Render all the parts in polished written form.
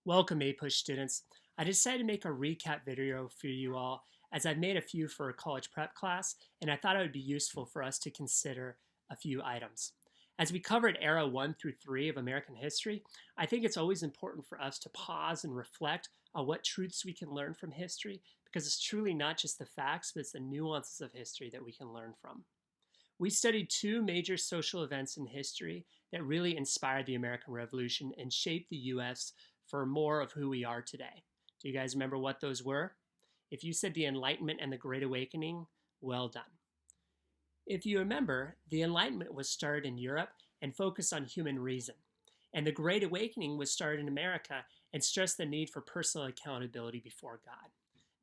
Welcome, APUSH students. I decided to make a recap video for you all as I've made a few for a college prep class, and I thought it would be useful for us to consider a few items. As we covered era 1 through 3 of American history, I think it's always important for us to pause and reflect on what truths we can learn from history, because it's truly not just the facts, but it's the nuances of history that we can learn from. We studied two major social events in history that really inspired the American Revolution and shaped the US for more of who we are today. Do you guys remember what those were? If you said the Enlightenment and the Great Awakening, well done. If you remember, the Enlightenment was started in Europe and focused on human reason. And the Great Awakening was started in America and stressed the need for personal accountability before God.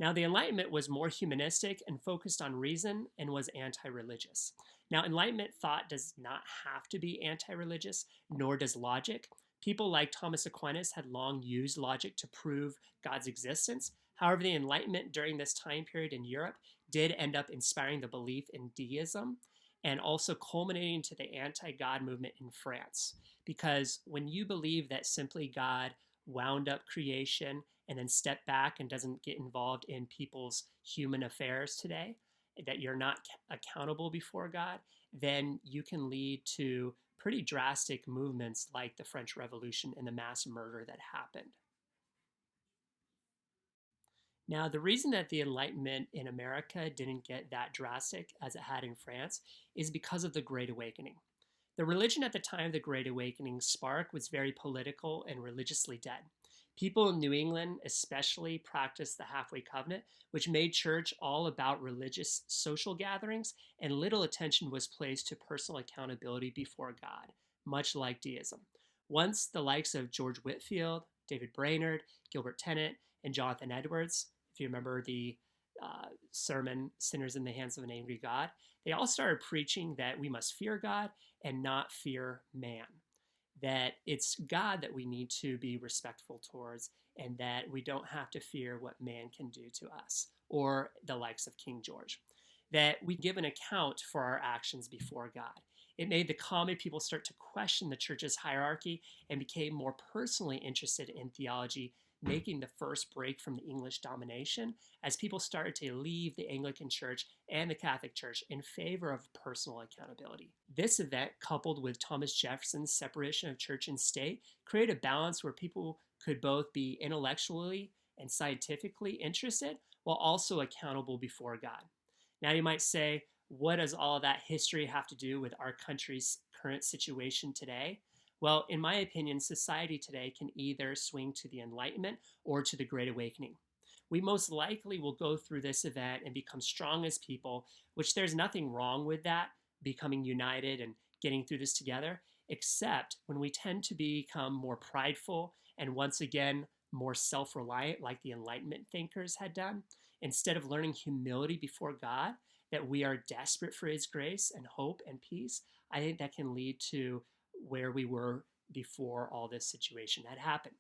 Now, the Enlightenment was more humanistic and focused on reason and was anti religious. Now, Enlightenment thought does not have to be anti religious, nor does logic. People like Thomas Aquinas had long used logic to prove God's existence. However, the Enlightenment during this time period in Europe did end up inspiring the belief in deism and also culminating to the anti God movement in France. Because when you believe that simply God wound up creation and then step back and doesn't get involved in people's human affairs today, that you're not accountable before God, then you can lead to pretty drastic movements like the French Revolution and the mass murder that happened. Now, the reason that the Enlightenment in America didn't get that drastic as it had in France is because of the Great Awakening. The religion at the time of the Great Awakening spark was very political and religiously dead. People in New England especially practiced the halfway covenant, which made church all about religious social gatherings, and little attention was placed to personal accountability before God, much like deism. Once the likes of George Whitefield, David Brainerd, Gilbert Tennant, and Jonathan Edwards, if you remember the sermon, Sinners in the Hands of an Angry God, they all started preaching that we must fear God and not fear man. That it's God that we need to be respectful towards, and that we don't have to fear what man can do to us, or the likes of King George. That we give an account for our actions before God. It made the common people start to question the church's hierarchy and became more personally interested in theology, making the first break from the English domination as people started to leave the Anglican Church and the Catholic Church in favor of personal accountability. This event, coupled with Thomas Jefferson's separation of church and state, created a balance where people could both be intellectually and scientifically interested while also accountable before God. Now you might say, what does all that history have to do with our country's current situation today? Well, in my opinion, society today can either swing to the Enlightenment or to the Great Awakening. We most likely will go through this event and become strong as people, which there's nothing wrong with that, becoming united and getting through this together, except when we tend to become more prideful and once again more self reliant, like the Enlightenment thinkers had done, instead of learning humility before God, that we are desperate for His grace and hope and peace. I think that can lead to where we were before all this situation had happened.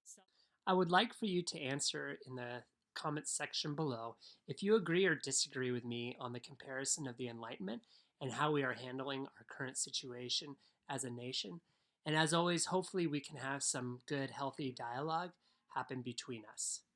So I would like for you to answer in the comments section below if you agree or disagree with me on the comparison of the Enlightenment and how we are handling our current situation as a nation. And as always, hopefully we can have some good, healthy dialogue happen between us.